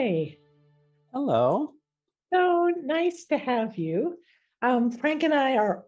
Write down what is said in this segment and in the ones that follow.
Hi. Hello. So nice to have you. Frank and I are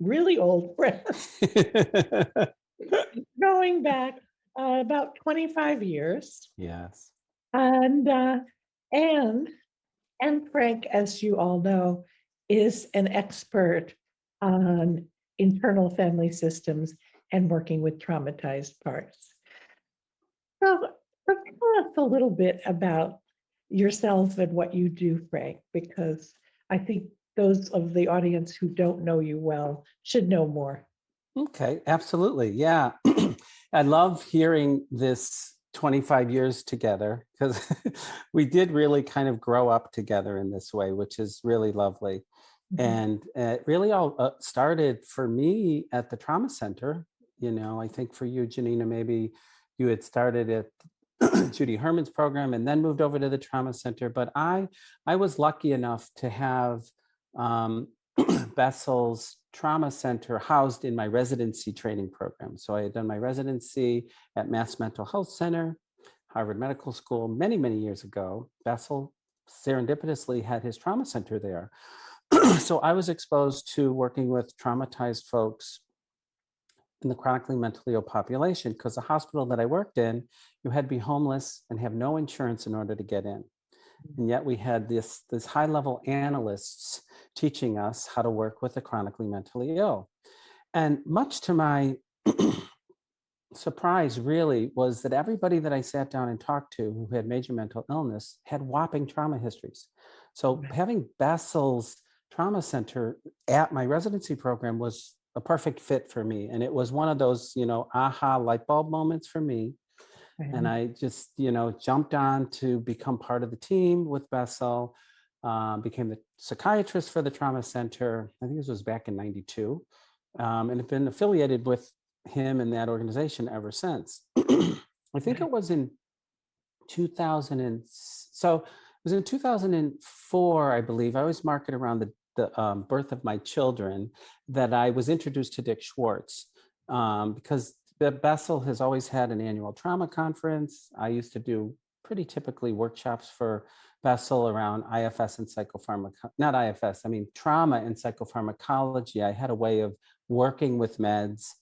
really old friends, going back about 25 years. Yes. And and and Frank, as you all know, is an expert on internal family systems and working with traumatized parts. So tell us a little bit about yourself and what you do, Frank, because I think those of the audience who don't know you well should know more. Okay, absolutely. Yeah. I love hearing this 25 years together because we did really kind of grow up together in this way, which is really lovely. Mhm. And it really all started for me at the trauma center. I think for you, Janina, maybe you had started at Judy Herman's program and then moved over to the trauma center. But I was lucky enough to have um, Bessel's trauma center housed in my residency training program. So I had done my residency at Mass Mental Health Center, Harvard Medical School, many, many years ago. Bessel serendipitously had his trauma center there. So I was exposed to working with traumatized folks in the chronically mentally ill population because the hospital that I worked in, you had to be homeless and have no insurance in order to get in. And yet we had this high level analysts teaching us how to work with the chronically mentally ill. And much to my surprise, really, was that everybody that I sat down and talked to who had major mental illness had whopping trauma histories. So Right. having Bessel's trauma center at my residency program was a perfect fit for me. And it was one of those, aha light bulb moments for me. And Right. I just, jumped on to become part of the team with Bessel, became the psychiatrist for the trauma center. I think this was back in 92, and have been affiliated with him and that organization ever since. I think Right. it was in 2000. So it was in 2004, I believe. I always mark it around the birth of my children that I was introduced to Dick Schwartz, because Bessel has always had an annual trauma conference. I used to do pretty typically workshops for Bessel around IFS and not IFS, I mean trauma and psychopharmacology. I had a way of working with meds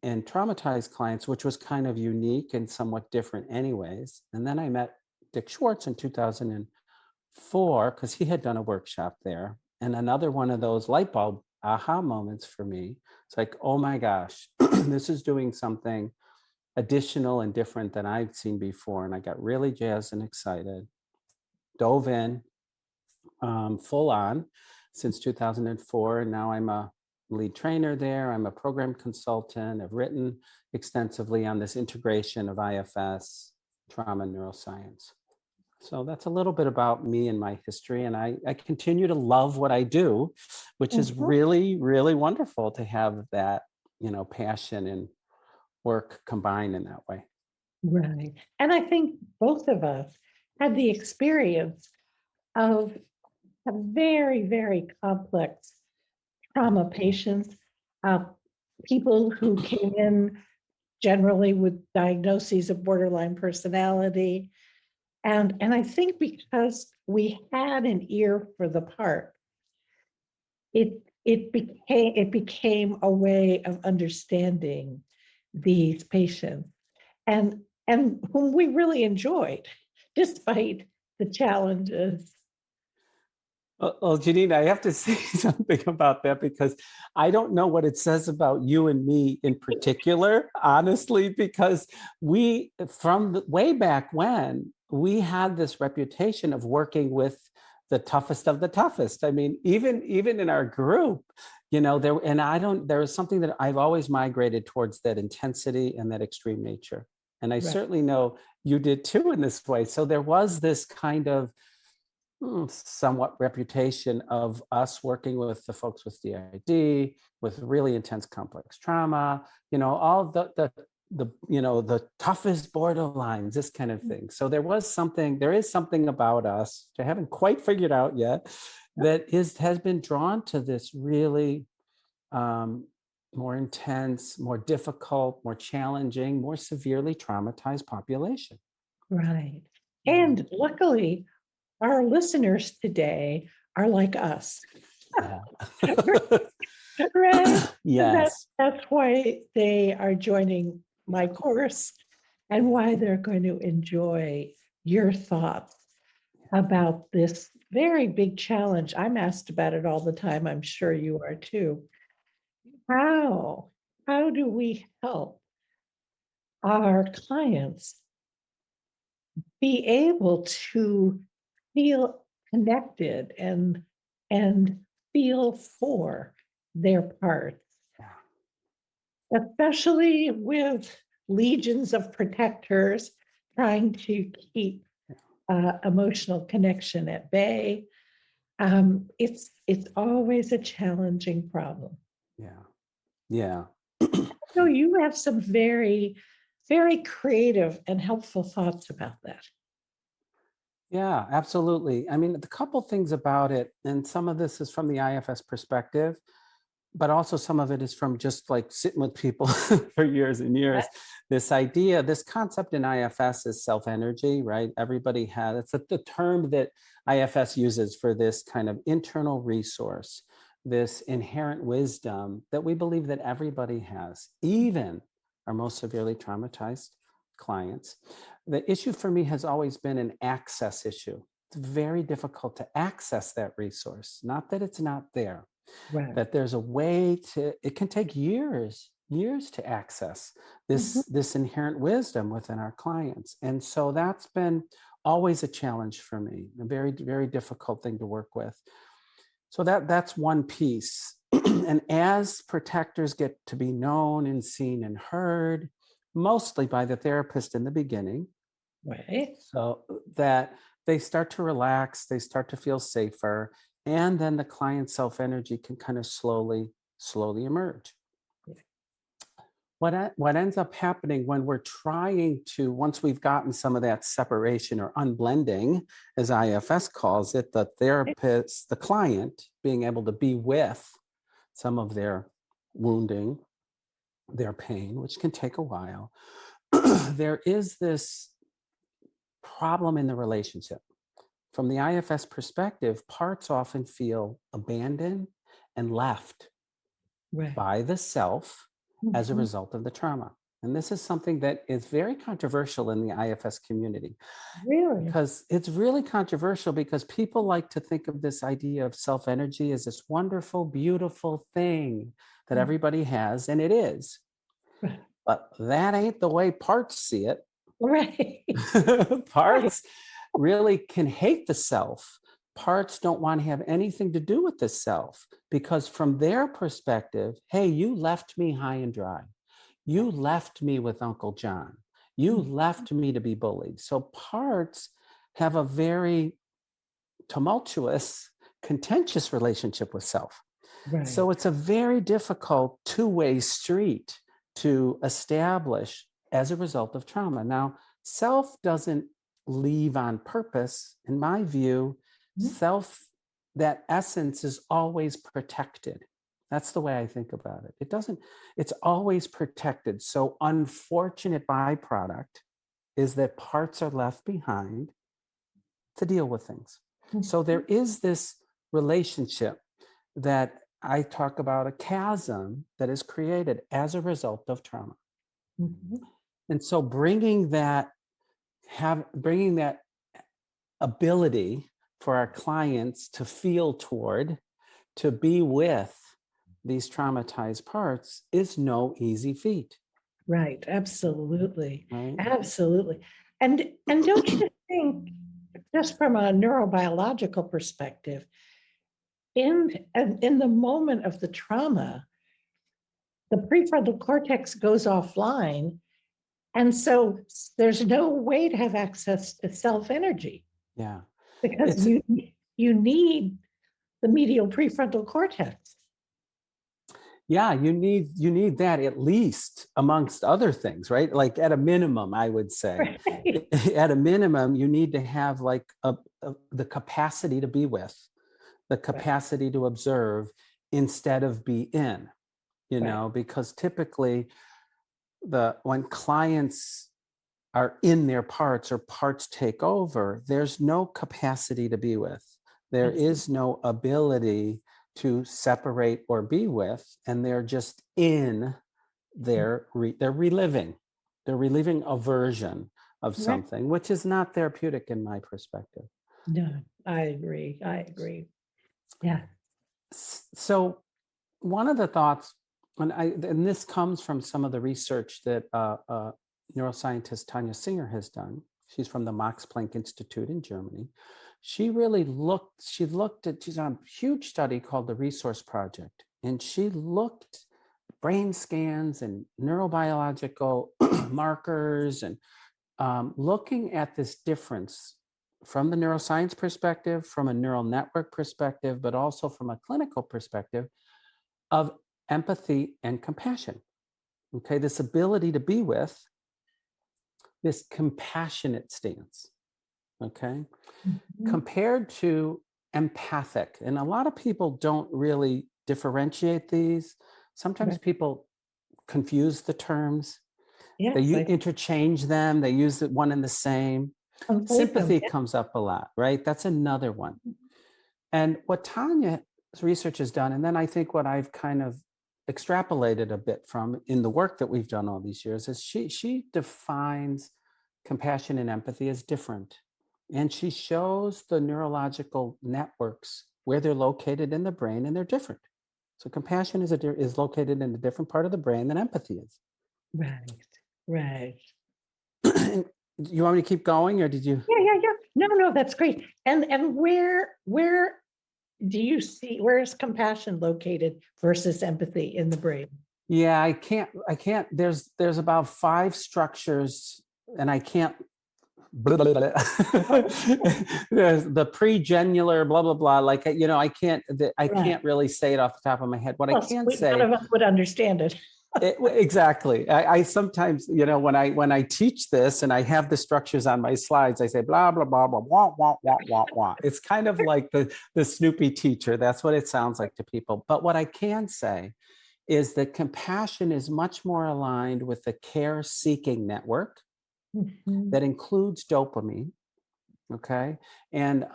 and traumatized clients, which was kind of unique and somewhat different, anyways. And then I met Dick Schwartz in 2004 because he had done a workshop there. And another one of those light bulb aha moments for me. It's like, oh my gosh, this is doing something additional and different than I've seen before. And I got really jazzed and excited, dove in full on since 2004. And now I'm a lead trainer there. I'm a program consultant. I've written extensively on this integration of IFS, trauma, and neuroscience. So that's a little bit about me and my history. And I continue to love what I do, which is Mhm. really, really wonderful to have that, passion and work combined in that way. Right. And I think both of us had the experience of a very complex trauma patients, uh, people who came in generally with diagnoses of borderline personality. And I think because we had an ear for the part, it became a way of understanding these patients and whom we really enjoyed, despite the challenges. Well, Janine, I have to say something about that because I don't know what it says about you and me in particular, honestly, because from way back when, we had this reputation of working with the toughest of the toughest. I mean, even in our group, there was something that I've always migrated towards, that intensity and that extreme nature. And I Right, certainly know you did too in this way. So there was this kind of somewhat reputation of us working with the folks with DID, with really intense complex trauma, all the toughest borderlines, this kind of thing. So there is something about us which I haven't quite figured out yet that has been drawn to this really more intense, more difficult, more challenging, more severely traumatized population. right. And luckily, our listeners today are like us, Yeah. right? And Yes. that's why they are joining my course and why they're going to enjoy your thoughts about this very big challenge. I'm asked about it all the time. I'm sure you are too. How? How do we help our clients be able to feel connected and feel for their parts, Yeah. especially with legions of protectors trying to keep emotional connection at bay? It's always a challenging problem. Yeah. Yeah. So you have some very, very creative and helpful thoughts about that. Yeah, absolutely. I mean, the couple things about it, and some of this is from the IFS perspective, but also some of it is from just like sitting with people for years and years. This idea, this concept in IFS is self energy, right? Everybody has, it's the term that IFS uses for this kind of internal resource, this inherent wisdom that we believe that everybody has, even our most severely traumatized clients. The issue for me has always been an access issue. It's very difficult to access that resource, not that it's not there, Right. that there's a way to, it can take years to access Mhm. this inherent wisdom within our clients. And so that's been always a challenge for me, a very difficult thing to work with. So that's one piece. And as protectors get to be known and seen and heard, mostly by the therapist in the beginning, Right. so that they start to relax, they start to feel safer, and then the client self energy can kind of slowly emerge. What ends up happening when we're trying to, once we've gotten some of that separation or unblending, as IFS calls it, the therapist, the client being able to be with some of their wounding, their pain, which can take a while, there is this problem in the relationship. From the IFS perspective, parts often feel abandoned and left Right. by the self as a Mhm. result of the trauma. And this is something that is very controversial in the IFS community, Really? because it's really controversial because people like to think of this idea of self energy as this wonderful, beautiful thing that Mhm. everybody has, and it is. But that ain't the way parts see it. Right. Right. Parts really can hate the self. Parts don't want to have anything to do with the self because, from their perspective, hey, you left me high and dry. You left me with Uncle John. You Mhm. left me to be bullied. So, parts have a very tumultuous, contentious relationship with self. So, Right. it's a very difficult two-way street to establish as a result of trauma. Now, self doesn't leave on purpose. In my view, Mhm. self, that essence is always protected. That's the way I think about it. It doesn't, it's always protected. So, unfortunate byproduct is that parts are left behind to deal with things. So, there Mhm. is this relationship that I talk about, a chasm that is created as a result of trauma. Mhm. And so bringing that ability for our clients to feel toward, to be with these traumatized parts is no easy feat, Right. Absolutely. right? Absolutely. And don't you think, just from a neurobiological perspective, in the moment of the trauma, the prefrontal cortex goes offline, and so there's no way to have access to self energy Yeah. because It's you need the medial prefrontal cortex. Yeah, you need that, at least amongst other things, right? Like at a minimum, I would say, Right. at a minimum, you need to have like the capacity to be with, the Right. capacity to observe instead of be in, Right. because typically when clients are in their parts or parts take over, there's no capacity to be with. There is no ability to separate or be with, and they're just in their, they're reliving. They're reliving a version of Right. something, which is not therapeutic in my perspective. No, I agree. I agree. Yeah. So one of the thoughts, and this comes from some of the research that neuroscientist Tania Singer has done. She's from the Max Planck Institute in Germany. She looked at, she's on a huge study called the Resource Project, and she looked brain scans and neurobiological markers and looking at this difference from the neuroscience perspective, from a neural network perspective, but also from a clinical perspective of empathy and compassion. Okay, this ability to be with, this compassionate stance. Okay, compared to empathic. And a lot of people don't really differentiate these. Sometimes people confuse the terms. Yes, They I interchange them. They use the one and the same. complete them. Sympathy comes up a lot, right? That's another one. And what Tania's research has done, and then I think what I've kind of extrapolated a bit from in the work that we've done all these years, is she defines compassion and empathy as different. And she shows the neurological networks where they're located in the brain, and they're different. So compassion is located in a different part of the brain than empathy is. Right. Right. You want me to keep going, or did you? Yeah. No, that's great. And where do you see, where is compassion located versus empathy in the brain? Yeah, I can't. There's about 5 structures, and I can't. Blah, blah, blah. There's the pregenular blah blah blah. Like, I can't. I Right. can't really say it off the top of my head. What I can None say, of us would understand it. exactly. I sometimes, when I teach this and I have the structures on my slides, I say blah blah blah blah wah wah wah wah wah. It's kind of like the Snoopy teacher. That's what it sounds like to people. But what I can say is that compassion is much more aligned with the care-seeking network that includes dopamine. Okay. And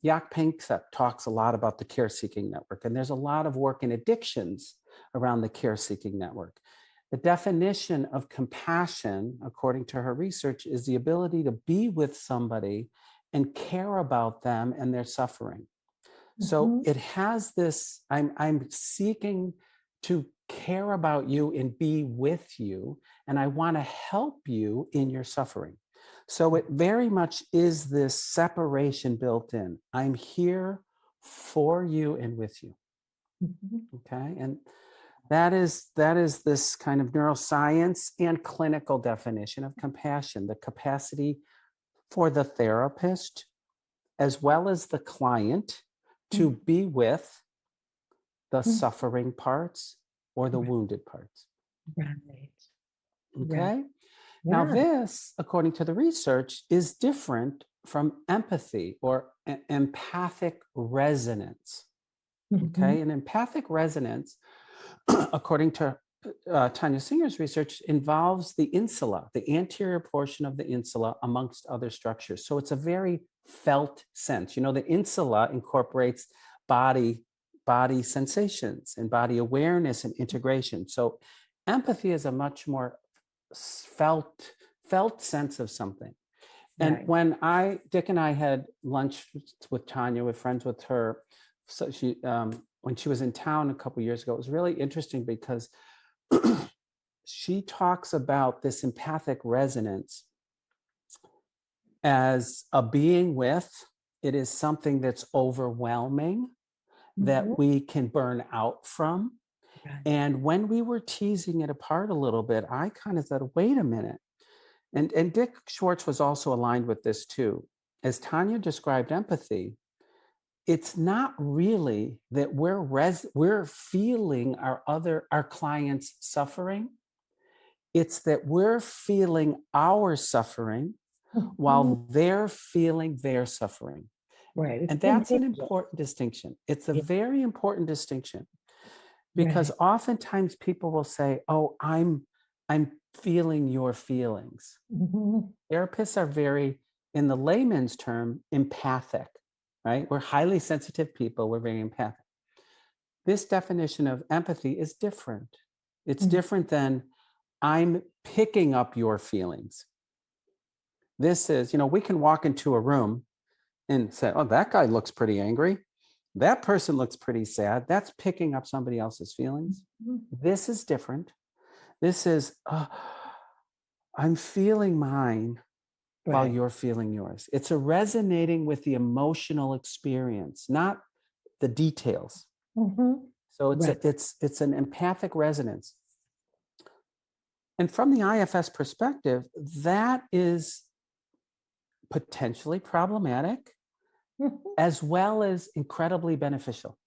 Jaak Panksepp talks a lot about the care-seeking network. And there's a lot of work in addictions around the care-seeking network. The definition of compassion, according to her research, is the ability to be with somebody and care about them and their suffering. So it has this, I'm seeking to care about you and be with you, and I want to help you in your suffering. So it very much is this separation built in. I'm here for you and with you. Okay. And that is this kind of neuroscience and clinical definition of compassion, the capacity for the therapist as well as the client to be with the suffering parts or the wounded parts. Right. Okay. Now, Yeah. this, according to the research, is different from empathy or empathic resonance. Okay. And empathic resonance, according to Tania Singer's research, involves the insula, the anterior portion of the insula, amongst other structures. So it's a very felt sense. The insula incorporates body sensations and body awareness and integration. So empathy is a much more felt sense of something. And when Dick and I had lunch with Tania, with friends with her, so she when she was in town a couple of years ago, it was really interesting because she talks about this empathic resonance as a being with. It is something that's overwhelming, that we can burn out from. And when we were teasing it apart a little bit, I kind of thought, wait a minute. And Dick Schwartz was also aligned with this too. As Tania described empathy, it's not really that we're feeling our clients' suffering. It's that we're feeling our suffering while they're feeling their suffering. Right. And that's an important distinction. It's a very important distinction, because oftentimes people will say, oh, I'm I'm feeling your feelings. Mhm. Therapists are very, in the layman's term, empathic, right? We're highly sensitive people. We're very empathic. This definition of empathy is different. It's Mhm. different than I'm picking up your feelings. This is, we can walk into a room and say, oh, that guy looks pretty angry. That person looks pretty sad. That's picking up somebody else's feelings. Mhm. This is different. This is, I'm feeling mine while Right. you're feeling yours. It's a resonating with the emotional experience, not the details. Mhm. So Right. it's an empathic resonance. And from the IFS perspective, that is potentially problematic Mhm. as well as incredibly beneficial.